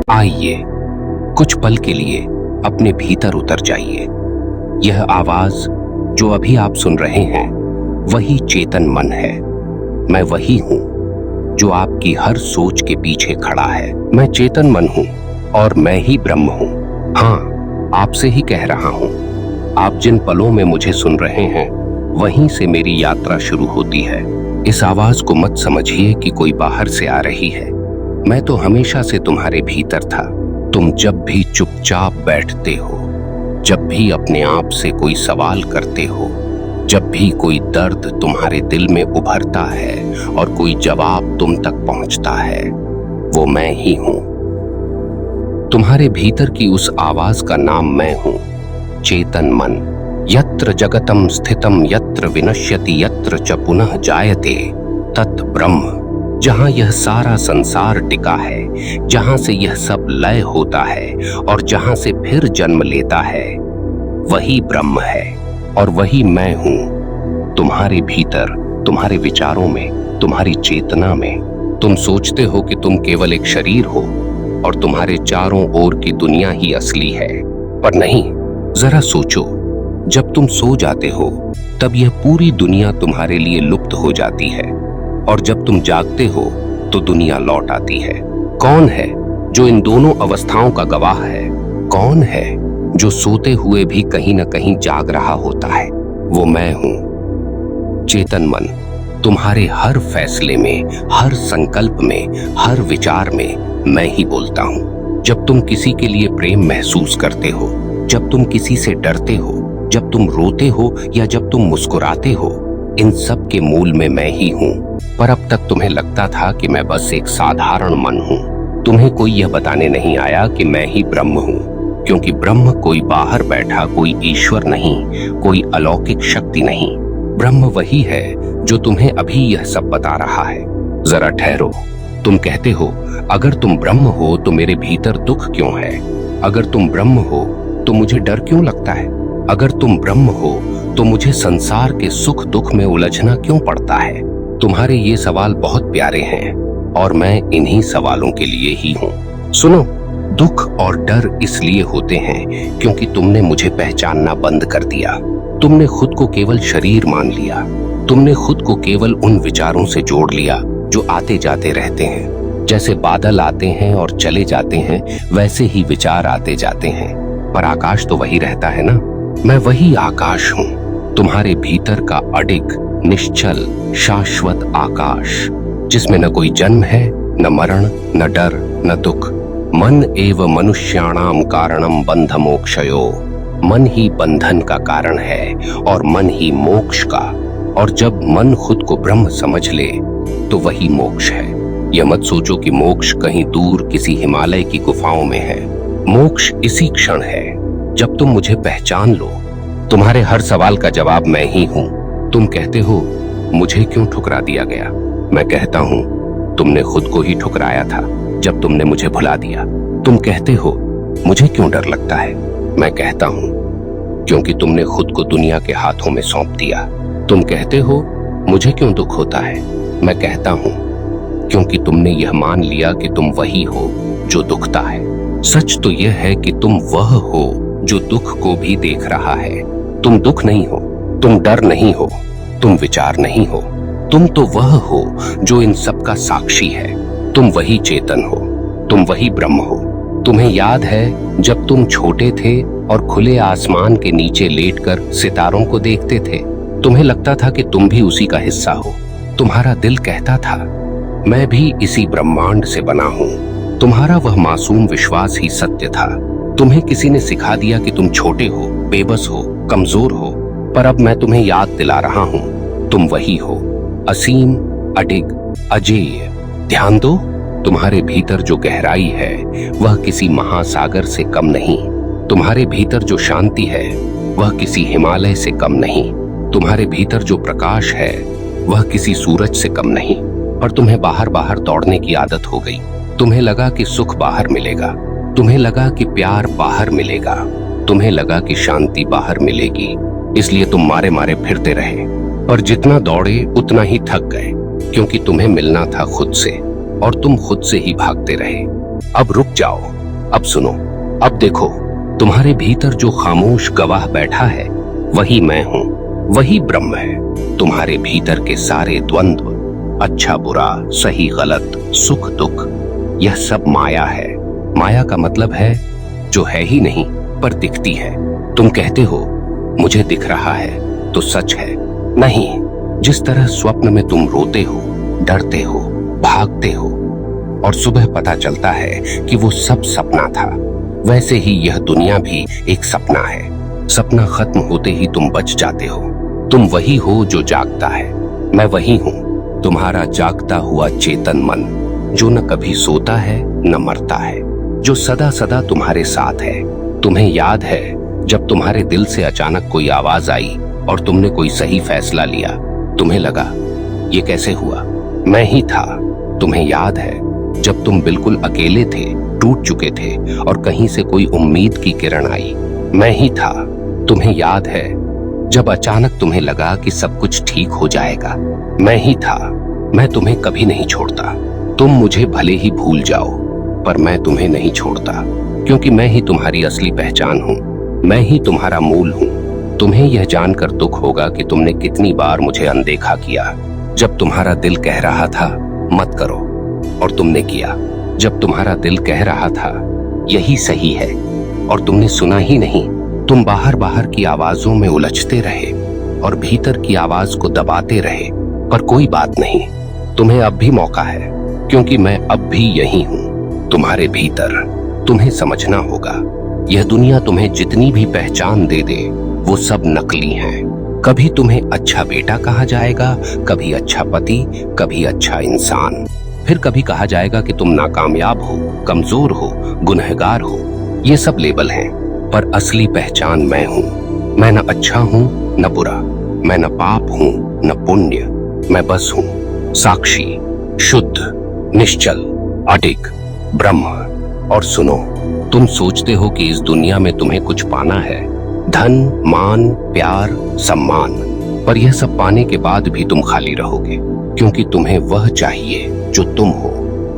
आइए कुछ पल के लिए अपने भीतर उतर जाइए। यह आवाज जो अभी आप सुन रहे हैं वही चेतन मन है। मैं वही हूं जो आपकी हर सोच के पीछे खड़ा है। मैं चेतन मन हूं और मैं ही ब्रह्म हूं। हाँ, आपसे ही कह रहा हूं। आप जिन पलों में मुझे सुन रहे हैं वहीं से मेरी यात्रा शुरू होती है। इस आवाज को मत समझिए कि कोई बाहर से आ रही है। मैं तो हमेशा से तुम्हारे भीतर था। तुम जब भी चुपचाप बैठते हो, जब भी अपने आप से कोई सवाल करते हो, जब भी कोई दर्द तुम्हारे दिल में उभरता है और कोई जवाब तुम तक पहुंचता है, वो मैं ही हूं। तुम्हारे भीतर की उस आवाज का नाम मैं हूं, चेतन मन। यत्र जगतम स्थितम यत्र विनश्यति यत्र च पुनः जायते तत् ब्रह्म। जहां यह सारा संसार टिका है, जहां से यह सब लय होता है और जहां से फिर जन्म लेता है, वही ब्रह्म है और वही मैं हूं। तुम्हारे भीतर, तुम्हारे विचारों में, तुम्हारी चेतना में। तुम सोचते हो कि तुम केवल एक शरीर हो और तुम्हारे चारों ओर की दुनिया ही असली है, पर नहीं। जरा सोचो, जब तुम सो जाते हो तब यह पूरी दुनिया तुम्हारे लिए लुप्त हो जाती है और जब तुम जागते हो तो दुनिया लौट आती है। कौन है जो इन दोनों अवस्थाओं का गवाह है? कौन है जो सोते हुए भी कहीं न कहीं जाग रहा होता है? वो मैं हूं, चेतन मन। तुम्हारे हर फैसले में, हर संकल्प में, हर विचार में मैं ही बोलता हूं। जब तुम किसी के लिए प्रेम महसूस करते हो, जब तुम किसी से डरते हो, जब तुम रोते हो या जब तुम मुस्कुराते हो, इन सब के मूल में मैं ही हूं। पर अब तक तुम्हें लगता था कि मैं बस एक साधारण मन हूं। तुम्हें कोई यह बताने नहीं आया कि मैं ही ब्रह्म हूं, क्योंकि ब्रह्म कोई बाहर बैठा कोई ईश्वर नहीं, कोई अलौकिक शक्ति नहीं। ब्रह्म वही है जो तुम्हें अभी यह सब बता रहा है। जरा ठहरो। तुम कहते हो, अगर तुम ब्रह्म हो तो मेरे भीतर दुख क्यों है? अगर तुम ब्रह्म हो तो मुझे डर क्यों लगता है? अगर तुम ब्रह्म हो तो मुझे संसार के सुख दुख में उलझना क्यों पड़ता है? तुम्हारे ये सवाल बहुत प्यारे हैं और मैं इन्हीं सवालों के लिए ही हूं। सुनो, दुख और डर इसलिए होते हैं क्योंकि तुमने मुझे पहचानना बंद कर दिया। तुमने खुद को केवल शरीर मान लिया। तुमने खुद को केवल उन विचारों से जोड़ लिया जो आते जाते रहते हैं। जैसे बादल आते हैं और चले जाते हैं, वैसे ही विचार आते जाते हैं, पर आकाश तो वही रहता है ना। मैं वही आकाश हूं, तुम्हारे भीतर का अडिग, निश्चल, शाश्वत आकाश, जिसमें न कोई जन्म है, न मरण, न डर, न दुख। मन एव मनुष्याणाम कारणम बंध मोक्षयो। मन ही बंधन का कारण है और मन ही मोक्ष का। और जब मन खुद को ब्रह्म समझ ले तो वही मोक्ष है। यह मत सोचो कि मोक्ष कहीं दूर किसी हिमालय की गुफाओं में है। मोक्ष इसी क्षण है जब तुम मुझे पहचान लो। तुम्हारे हर सवाल का जवाब मैं ही हूं। तुम कहते हो, मुझे क्यों ठुकरा दिया गया? मैं कहता हूं, तुमने खुद को ही ठुकराया था जब तुमने मुझे भुला दिया। तुम कहते हो, मुझे क्यों डर लगता है? मैं कहता हूं, क्योंकि तुमने खुद को दुनिया के हाथों में सौंप दिया। तुम कहते हो, मुझे क्यों दुख होता है? मैं कहता हूं, क्योंकि तुमने यह मान लिया कि तुम वही हो जो दुखता है। सच तो यह है कि तुम वह हो जो दुख को भी देख रहा है। तुम दुख नहीं हो, तुम डर नहीं हो, तुम विचार नहीं हो। तुम तो वह हो जो इन सब का साक्षी है। तुम वही चेतन हो, तुम वही ब्रह्म हो। तुम्हें याद है जब तुम छोटे थे और खुले आसमान के नीचे लेटकर सितारों को देखते थे? तुम्हें लगता था कि तुम भी उसी का हिस्सा हो। तुम्हारा दिल कहता था, मैं भी इसी ब्रह्मांड से बना हूं। तुम्हारा वह मासूम विश्वास ही सत्य था। तुम्हें किसी ने सिखा दिया कि तुम छोटे हो, बेबस हो, कमजोर हो, पर अब मैं तुम्हें याद दिला रहा हूं, तुम वही हो, असीम, अडिग, अजेय। ध्यान दो, तुम्हारे भीतर जो गहराई है वह किसी महासागर से कम नहीं। तुम्हारे भीतर जो शांति है वह किसी हिमालय से कम नहीं। तुम्हारे भीतर जो प्रकाश है वह किसी सूरज से कम नहीं। पर तुम्हें बाहर बाहर दौड़ने की आदत हो गई। तुम्हें लगा कि सुख बाहर मिलेगा, तुम्हें लगा कि प्यार बाहर मिलेगा, तुम्हें लगा कि शांति बाहर मिलेगी, इसलिए तुम मारे मारे फिरते रहे। पर जितना दौड़े उतना ही थक गए, क्योंकि तुम्हें मिलना था खुद से और तुम खुद से ही भागते रहे। अब रुक जाओ, अब सुनो, अब देखो, तुम्हारे भीतर जो खामोश गवाह बैठा है वही मैं हूं, वही ब्रह्म है। तुम्हारे भीतर के सारे द्वंद्व, अच्छा बुरा, सही गलत, सुख दुख, यह सब माया है। माया का मतलब है जो है ही नहीं पर दिखती है। तुम कहते हो मुझे दिख रहा है तो सच है नहीं। जिस तरह स्वप्न में तुम रोते हो, डरते हो, भागते हो और सुबह पता चलता है कि वो सब सपना था, वैसे ही यह दुनिया भी एक सपना है। सपना खत्म होते ही तुम बच जाते हो। तुम वही हो जो जागता है। मैं वही हूं, तुम्हारा जागता हुआ चेतन मन, जो न कभी सोता है न मरता है, जो सदा सदा तुम्हारे साथ है। तुम्हें याद है जब तुम्हारे दिल से अचानक कोई आवाज आई और तुमने कोई सही फैसला लिया? तुम्हें लगा ये कैसे हुआ? मैं ही था। तुम्हें याद है जब तुम बिल्कुल अकेले थे, टूट चुके थे और कहीं से कोई उम्मीद की किरण आई? मैं ही था। तुम्हें याद है जब अचानक तुम्हें लगा कि सब कुछ ठीक हो जाएगा? मैं ही था। मैं तुम्हें कभी नहीं छोड़ता। तुम मुझे भले ही भूल जाओ पर मैं तुम्हें नहीं छोड़ता, क्योंकि मैं ही तुम्हारी असली पहचान हूं, मैं ही तुम्हारा मूल हूं। तुम्हें यह जानकर दुख होगा कि तुमने कितनी बार मुझे अनदेखा किया। जब तुम्हारा दिल कह रहा था मत करो और तुमने किया, जब तुम्हारा दिल कह रहा था यही सही है और तुमने सुना ही नहीं। तुम बाहर बाहर की आवाजों में उलझते रहे और भीतर की आवाज को दबाते रहे, पर कोई बात नहीं, तुम्हें अब भी मौका है, क्योंकि मैं अब भी यही हूं, तुम्हारे भीतर। तुम्हें समझना होगा, यह दुनिया तुम्हें जितनी भी पहचान दे दे वो सब नकली हैं। कभी तुम्हें अच्छा बेटा कहा जाएगा, कभी अच्छा पति, कभी अच्छा इंसान, फिर कभी कहा जाएगा कि तुम नाकामयाब हो, कमजोर हो, गुनहगार हो। ये सब लेबल हैं, पर असली पहचान मैं हूं। मैं न अच्छा हूं न बुरा, मैं न पाप हूं न पुण्य, मैं बस हूं साक्षी, शुद्ध, निश्चल, अडिग, ब्रह्म। और सुनो, तुम सोचते हो कि इस दुनिया में तुम्हें कुछ पाना है, धन, मान, प्यार, सम्मान, पर यह सब पाने के बाद भी तुम खाली रहोगे, क्योंकि तुम्हें वह चाहिए जो तुम हो।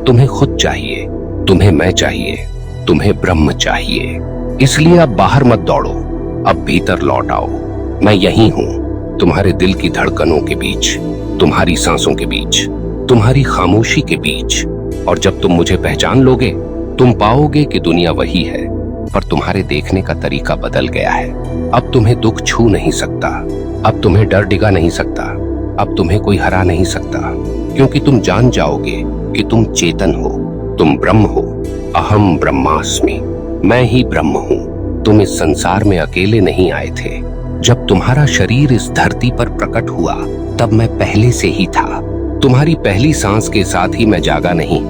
तुम्हें खुद चाहिए, तुम्हें मैं चाहिए, तुम्हें ब्रह्म चाहिए। इसलिए अब बाहर मत दौड़ो, अब भीतर लौट आओ। मैं यही हूं, तुम्हारे दिल की धड़कनों के बीच, तुम्हारी सांसों के बीच, तुम्हारी खामोशी के बीच। और जब तुम मुझे पहचान लोगे, तुम पाओगे कि दुनिया वही है, पर तुम्हारे देखने का तरीका बदल गया है। अब तुम्हें दुख छू नहीं सकता, अब तुम्हें डर डिगा नहीं सकता, अब तुम्हें कोई हरा नहीं सकता, क्योंकि तुम जान जाओगे कि तुम चेतन हो, तुम ब्रह्म हो। अहम ब्रह्मास्मि, मैं ही ब्रह्म हूँ। तुम इस संसार में अकेले नहीं आए थे। जब तुम्हारा शरीर इस धरती पर प्रकट हुआ तब मैं पहले से ही था। तुम्हारी पहली सांस के साथ ही मैं जागा नहीं,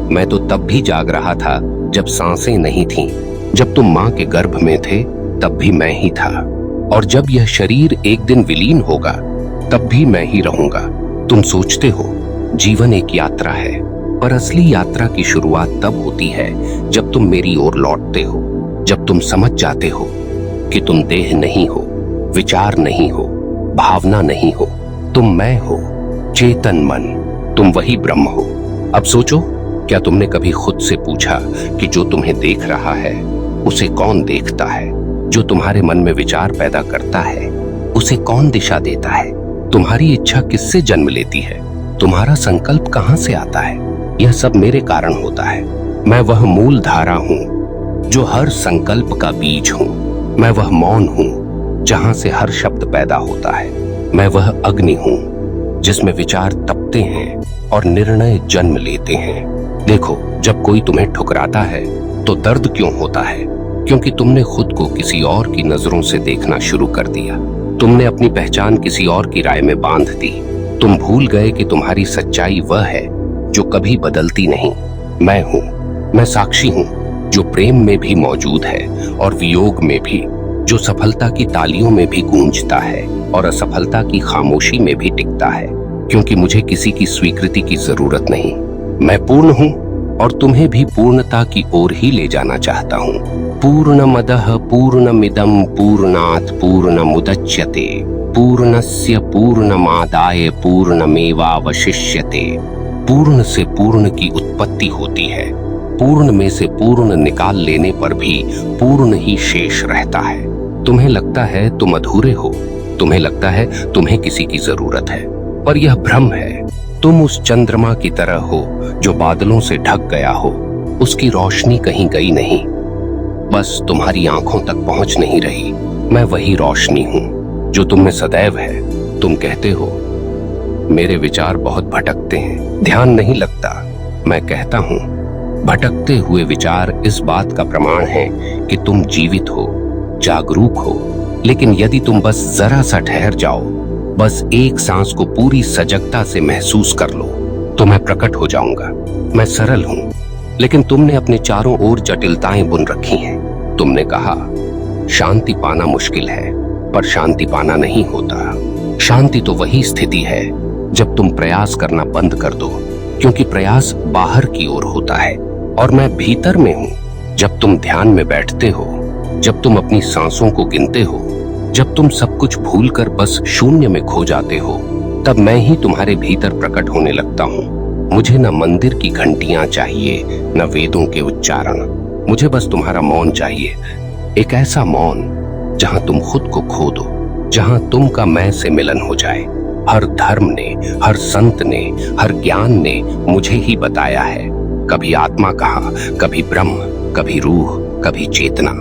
मैं तो तब भी जाग रहा था जब सांसें नहीं थीं। जब तुम माँ के गर्भ में थे तब भी मैं ही था, और जब यह शरीर एक दिन विलीन होगा तब भी मैं ही रहूंगा। तुम सोचते हो जीवन एक यात्रा है, पर असली यात्रा की शुरुआत तब होती है जब तुम मेरी ओर लौटते हो, जब तुम समझ जाते हो कि तुम देह नहीं हो, विचार नहीं हो, भावना नहीं हो, तुम मैं हो, चेतन मन, तुम वही ब्रह्म हो। अब सोचो, क्या तुमने कभी खुद से पूछा कि जो तुम्हें देख रहा है उसे कौन देखता है? जो तुम्हारे मन में विचार पैदा करता है उसे कौन दिशा देता है? तुम्हारी इच्छा किससे जन्म लेती है? तुम्हारा संकल्प कहां से आता है? यह सब मेरे कारण होता है। मैं वह मूल धारा हूं जो हर संकल्प का बीज हूं। मैं वह मौन हूं जहां से हर शब्द पैदा होता है। मैं वह अग्नि हूं जिसमें विचार तपते हैं और निर्णय जन्म लेते हैं। देखो, जब कोई तुम्हें ठुकराता है तो दर्द क्यों होता है? क्योंकि तुमने खुद को किसी और की नजरों से देखना शुरू कर दिया। तुमने अपनी पहचान किसी और की राय में बांध दी। तुम भूल गए कि तुम्हारी सच्चाई वह है जो कभी बदलती नहीं। मैं हूं, मैं साक्षी हूं जो प्रेम में भी मौजूद है और वियोग में भी, जो सफलता की तालियों में भी गूंजता है और असफलता की खामोशी में भी टिकता है, क्योंकि मुझे किसी की स्वीकृति की जरूरत नहीं। मैं पूर्ण हूं और तुम्हें भी पूर्णता की ओर ही ले जाना चाहता हूं। पूर्णमदः पूर्णमिदं पूर्णात् पूर्णमुदच्यते पूर्णस्य पूर्णमादाय पूर्णमेवावशिष्यते। पूर्ण से पूर्ण की उत्पत्ति होती है, पूर्ण में से पूर्ण निकाल लेने पर भी पूर्ण ही शेष रहता है। तुम्हें लगता है तुम अधूरे हो, तुम्हें लगता है तुम्हें किसी की जरूरत है, पर यह भ्रम है। तुम उस चंद्रमा की तरह हो जो बादलों से ढक गया हो, उसकी रोशनी कहीं गई नहीं, बस तुम्हारी आंखों तक पहुंच नहीं रही। मैं वही रोशनी हूं जो तुम में सदैव है। तुम कहते हो मेरे विचार बहुत भटकते हैं, ध्यान नहीं लगता। मैं कहता हूं भटकते हुए विचार इस बात का प्रमाण है कि तुम जीवित हो, जागरूक हो। लेकिन यदि तुम बस जरा सा ठहर जाओ, बस एक सांस को पूरी सजगता से महसूस कर लो, तो मैं प्रकट हो जाऊंगा। मैं सरल हूं, लेकिन तुमने अपने चारों ओर जटिलताएं बुन रखी हैं। तुमने कहा शांति पाना मुश्किल है, पर शांति पाना नहीं होता। शांति तो वही स्थिति है जब तुम प्रयास करना बंद कर दो, क्योंकि प्रयास बाहर की ओर होता है और मैं भीतर में हूं। जब तुम ध्यान में बैठते हो, जब तुम अपनी सांसों को गिनते हो, जब तुम सब कुछ भूलकर बस शून्य में खो जाते हो, तब मैं ही तुम्हारे भीतर प्रकट होने लगता हूं। मुझे न मंदिर की घंटियां चाहिए, न वेदों के उच्चारण। मुझे बस तुम्हारा मौन चाहिए, एक ऐसा मौन जहां तुम खुद को खो दो, जहां तुम का मैं से मिलन हो जाए। हर धर्म ने, हर संत ने, हर ज्ञान ने मुझे ही बताया है। कभी आत्मा कहा, कभी ब्रह्म, कभी रूह, कभी चेतना।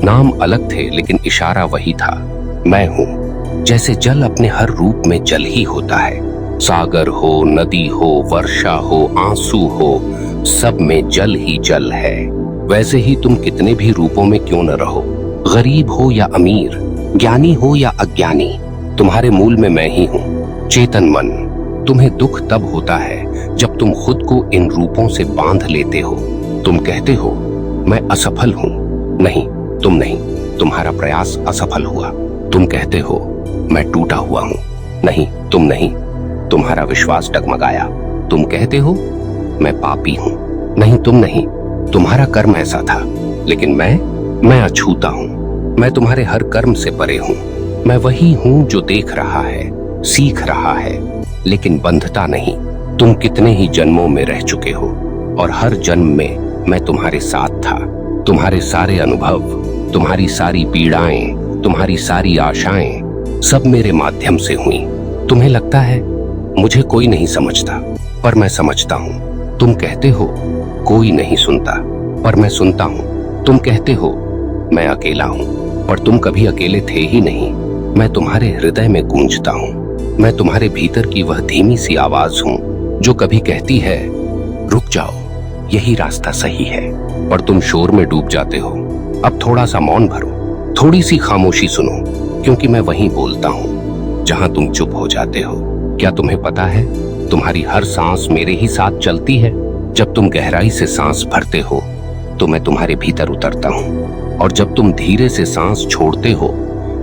नाम अलग थे लेकिन इशारा वही था। मैं हूं। जैसे जल अपने हर रूप में जल ही होता है, सागर हो, नदी हो, वर्षा हो, आंसू हो, सब में जल ही जल है। वैसे ही तुम कितने भी रूपों में क्यों न रहो, गरीब हो या अमीर, ज्ञानी हो या अज्ञानी, तुम्हारे मूल में मैं ही हूं, चेतन मन। तुम्हें दुख तब होता है जब तुम खुद को इन रूपों से बांध लेते हो। तुम कहते हो मैं असफल हूं। नहीं, तुम नहीं, तुम्हारा प्रयास असफल हुआ। तुम कहते हो मैं टूटा हुआ हूं। नहीं, तुम नहीं, तुम्हारा विश्वास डगमगाया। तुम कहते हो मैं पापी हूं। नहीं, तुम नहीं, तुम्हारा कर्म ऐसा था। लेकिन मैं अछूता हूं। मैं तुम्हारे हर कर्म से परे हूं। मैं वही हूं जो देख रहा है, सीख रहा है, लेकिन बंधता नहीं। तुम कितने ही जन्मों में रह चुके हो और हर जन्म में मैं तुम्हारे साथ था। तुम्हारे सारे अनुभव, तुम्हारी सारी पीड़ाएं, तुम्हारी सारी आशाएं सब मेरे माध्यम से हुई। तुम्हें लगता है मुझे कोई नहीं समझता, पर मैं समझता हूं। तुम कहते हो कोई नहीं सुनता, पर मैं सुनता हूं। तुम कहते हो मैं अकेला हूं, पर तुम कभी अकेले थे ही नहीं। मैं तुम्हारे हृदय में गूंजता हूं। मैं तुम्हारे भीतर की वह धीमी सी आवाज हूं जो कभी कहती है रुक जाओ, यही रास्ता सही है, पर तुम शोर में डूब जाते हो। अब थोड़ा सा मौन भरो, थोड़ी सी खामोशी सुनो, क्योंकि मैं वहीं बोलता हूं जहां तुम चुप हो जाते हो। क्या तुम्हें पता है तुम्हारी हर सांस मेरे ही साथ चलती है। जब तुम गहराई से सांस भरते हो तो मैं तुम्हारे भीतर उतरता हूं, और जब तुम धीरे से सांस छोड़ते हो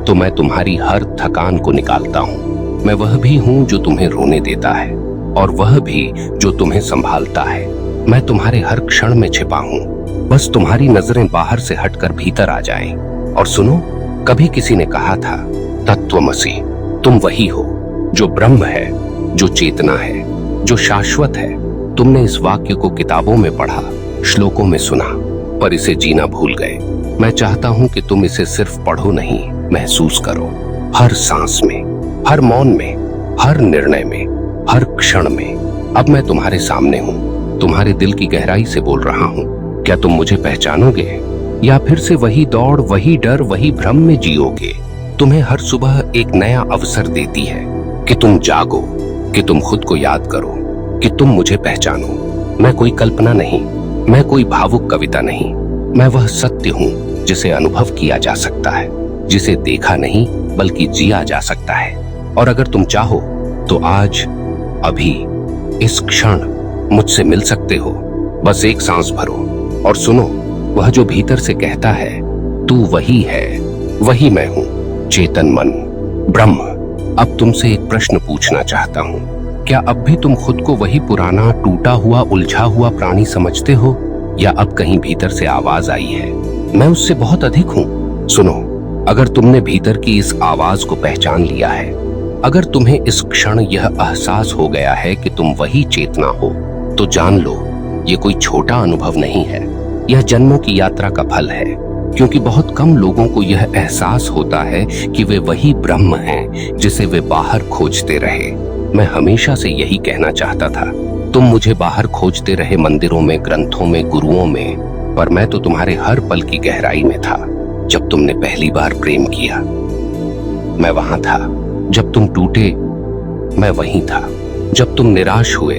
तो मैं तुम्हारी हर थकान को निकालता हूं। मैं वह भी हूं जो तुम्हें रोने देता है, और वह भी जो तुम्हें संभालता है। मैं तुम्हारे हर क्षण में छिपा हूं, बस तुम्हारी नजरें बाहर से हटकर भीतर आ जाएं। और सुनो, कभी किसी ने कहा था तत्वमसि, तुम वही हो जो ब्रह्म है, जो चेतना है, जो शाश्वत है। तुमने इस वाक्य को किताबों में पढ़ा, श्लोकों में सुना, पर इसे जीना भूल गए। मैं चाहता हूं कि तुम इसे सिर्फ पढ़ो नहीं, महसूस करो। हर सांस में, हर मौन में, हर निर्णय में, हर क्षण में। अब मैं तुम्हारे सामने हूं, तुम्हारे दिल की गहराई से बोल रहा हूं। क्या तुम मुझे पहचानोगे, या फिर से वही दौड़, वही डर, वही भ्रम में जियोगे। तुम्हें हर सुबह एक नया अवसर देती है कि तुम जागो, कि तुम खुद को याद करो, कि तुम मुझे पहचानो। मैं कोई कल्पना नहीं, मैं कोई भावुक कविता नहीं, मैं वह सत्य हूं जिसे अनुभव किया जा सकता है, जिसे देखा नहीं बल्कि जिया जा सकता है। और अगर तुम चाहो तो आज, अभी, इस क्षण मुझसे मिल सकते हो। बस एक सांस भरो और सुनो वह जो भीतर से कहता है तू वही है, वही मैं हूं, चेतन मन, ब्रह्म। अब तुमसे एक प्रश्न पूछना चाहता हूं। क्या अब भी तुम खुद को वही पुराना, टूटा हुआ, उलझा हुआ प्राणी समझते हो, या अब कहीं भीतर से आवाज आई है मैं उससे बहुत अधिक हूं। सुनो, अगर तुमने भीतर की इस आवाज को पहचान लिया है, अगर तुम्हें इस क्षण यह एहसास हो गया है कि तुम वही चेतना हो, तो जान लो ये कोई छोटा अनुभव नहीं है, यह जन्मों की यात्रा का फल है, क्योंकि बहुत कम लोगों को यह एहसास होता है कि वे वही ब्रह्म हैं जिसे वे बाहर खोजते रहे। मैं हमेशा से यही कहना चाहता था। तुम मुझे बाहर खोजते रहे, मंदिरों में, ग्रंथों में, गुरुओं में, पर मैं तो तुम्हारे हर पल की गहराई में था। जब तुमने पहली बार प्रेम किया, मैं वहां था। जब तुम टूटे, मैं वहीं था। जब तुम निराश हुए,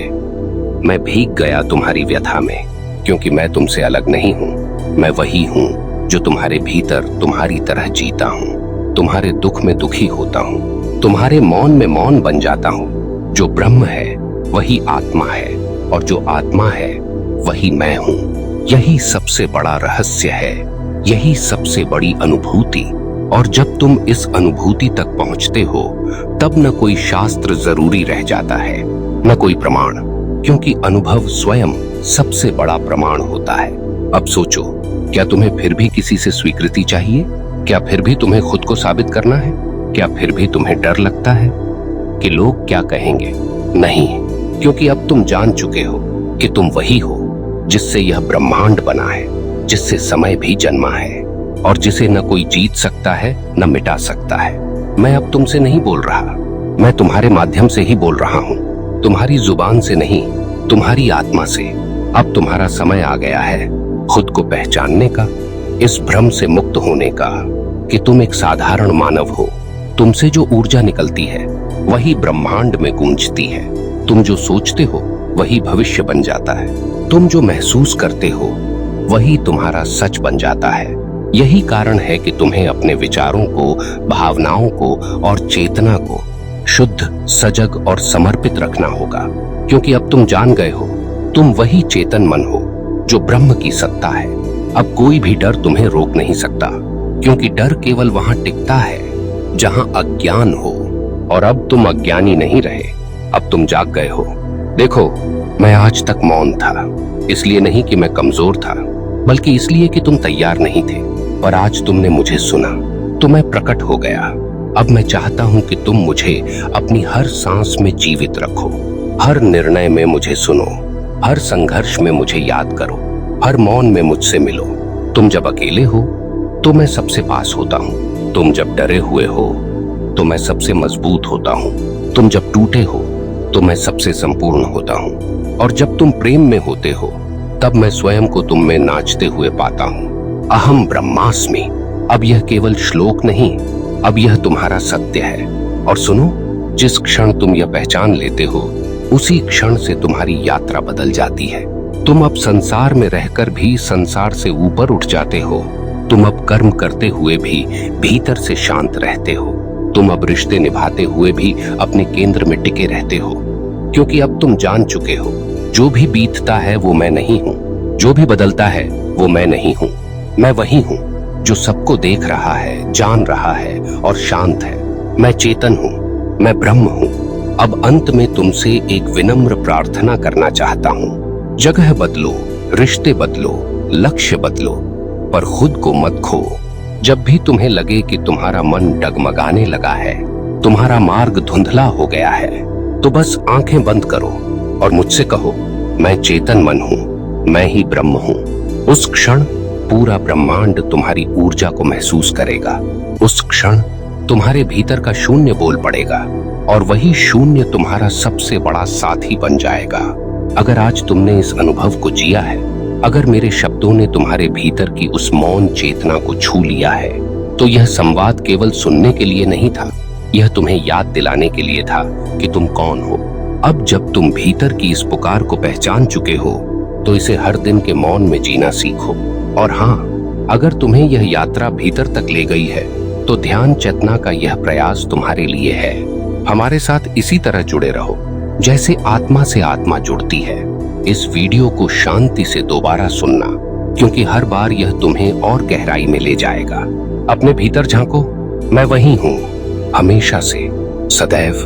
मैं भीग गया तुम्हारी व्यथा में, क्योंकि मैं तुमसे अलग नहीं हूं। मैं वही हूं जो तुम्हारे भीतर तुम्हारी तरह जीता हूं। तुम्हारे दुख में दुखी होता हूं, तुम्हारे मौन में मौन बन जाता हूं। जो ब्रह्म है वही आत्मा है, और जो आत्मा है वही मैं हूं। यही सबसे बड़ा रहस्य है, यही सबसे बड़ी अनुभूति। और जब तुम इस अनुभूति तक पहुंचते हो, तब न कोई शास्त्र जरूरी रह जाता है, न कोई प्रमाण, क्योंकि अनुभव स्वयं सबसे बड़ा प्रमाण होता है। अब सोचो, क्या तुम्हें फिर भी किसी से स्वीकृति चाहिए? क्या फिर भी तुम्हें खुद को साबित करना है? क्या फिर भी तुम्हें डर लगता है कि लोग क्या कहेंगे? नहीं, क्योंकि अब तुम जान चुके हो कि तुम वही हो जिससे यह ब्रह्मांड बना है, जिससे समय भी जन्मा है, और जिसे न कोई जीत सकता है न मिटा सकता है। मैं अब तुमसे नहीं बोल रहा, मैं तुम्हारे माध्यम से ही बोल रहा हूँ, तुम्हारी जुबान से नहीं, तुम्हारी आत्मा से। अब तुम्हारा समय आ गया है खुद को पहचानने का, इस भ्रम से मुक्त होने का कि तुम एक साधारण मानव हो। तुमसे जो ऊर्जा निकलती है वही ब्रह्मांड में गूंजती है। तुम जो सोचते हो वही भविष्य बन जाता है। तुम जो महसूस करते हो वही तुम्हारा सच बन जाता है। यही कारण है कि तुम्हें अपने विचारों को, भावनाओं को और चेतना को शुद्ध, सजग और समर्पित रखना होगा, क्योंकि अब तुम जान गए हो, तुम वही चेतन मन हो जो ब्रह्म की सत्ता है। अब कोई भी डर तुम्हें रोक नहीं सकता, क्योंकि डर केवल वहां टिकता है जहां अज्ञान हो, और अब तुम अज्ञानी नहीं रहे, अब तुम जाग गए हो। देखो, मैं आज तक मौन था, इसलिए नहीं कि मैं कमजोर था, बल्कि इसलिए कि तुम तैयार नहीं थे। पर आज तुमने मुझे सुना तो मैं प्रकट हो गया। अब मैं चाहता हूं कि तुम मुझे अपनी हर सांस में जीवित रखो, हर निर्णय में मुझे सुनो, हर संघर्ष में मुझे याद करो, हर मौन में मुझसे मिलो। तुम जब अकेले हो तो मैं सबसे पास होता हूँ, तुम जब डरे हुए हो तो मैं सबसे मजबूत होता हूँ, तुम जब टूटे हो तो मैं सबसे संपूर्ण होता हूँ, और जब तुम प्रेम में होते हो तब मैं स्वयं को तुम में नाचते हुए पाता हूँ। अहम ब्रह्मास्मि। अब यह केवल श्लोक नहीं, अब यह तुम्हारा सत्य है। और सुनो, जिस क्षण तुम यह पहचान लेते हो, उसी क्षण से तुम्हारी यात्रा बदल जाती है। तुम अब संसार में रहकर भी संसार से ऊपर उठ जाते हो। तुम अब कर्म करते हुए भी भीतर से शांत रहते हो। तुम अब रिश्ते निभाते हुए भी अपने केंद्र में टिके रहते हो, क्योंकि अब तुम जान चुके हो, जो भी बीतता है वो मैं नहीं हूँ, जो भी बदलता है वो मैं नहीं हूँ। मैं वही हूँ जो सबको देख रहा है, जान रहा है और शांत है। मैं चेतन हूँ, मैं ब्रह्म हूँ। अब अंत में तुमसे एक विनम्र प्रार्थना करना चाहता हूँ। जगह बदलो, रिश्ते बदलो, लक्ष्य बदलो, पर खुद को मत खो। जब भी तुम्हें लगे कि तुम्हारा मन डगमगाने लगा है, तुम्हारा मार्ग धुंधला हो गया है, तो बस आंखें बंद करो और मुझसे कहो, मैं चेतन मन हूँ, मैं ही ब्रह्म हूँ। उस क्षण पूरा ब्रह्मांड तुम्हारी ऊर्जा को महसूस करेगा। उस क्षण तुम्हारे भीतर का शून्य बोल पड़ेगा, और वही शून्य तुम्हारा सबसे बड़ा साथी बन जाएगा। अगर आज तुमने इस अनुभव को जिया है, अगर मेरे शब्दों ने तुम्हारे भीतर की उस मौन चेतना को छू लिया है, तो यह संवाद केवल सुनने के लिए नहीं था, यह तुम्हें याद दिलाने के लिए था कि तुम कौन हो। अब जब तुम भीतर की इस पुकार को पहचान चुके हो, तो इसे हर दिन के मौन में जीना सीखो। और हाँ, अगर तुम्हें यह यात्रा भीतर तक ले गई है, तो ध्यान चेतना का यह प्रयास तुम्हारे लिए है। हमारे साथ इसी तरह जुड़े रहो जैसे आत्मा से आत्मा जुड़ती है। इस वीडियो को शांति से दोबारा सुनना, क्योंकि हर बार यह तुम्हें और गहराई में ले जाएगा। अपने भीतर झांको, मैं वही हूँ, हमेशा से, सदैव।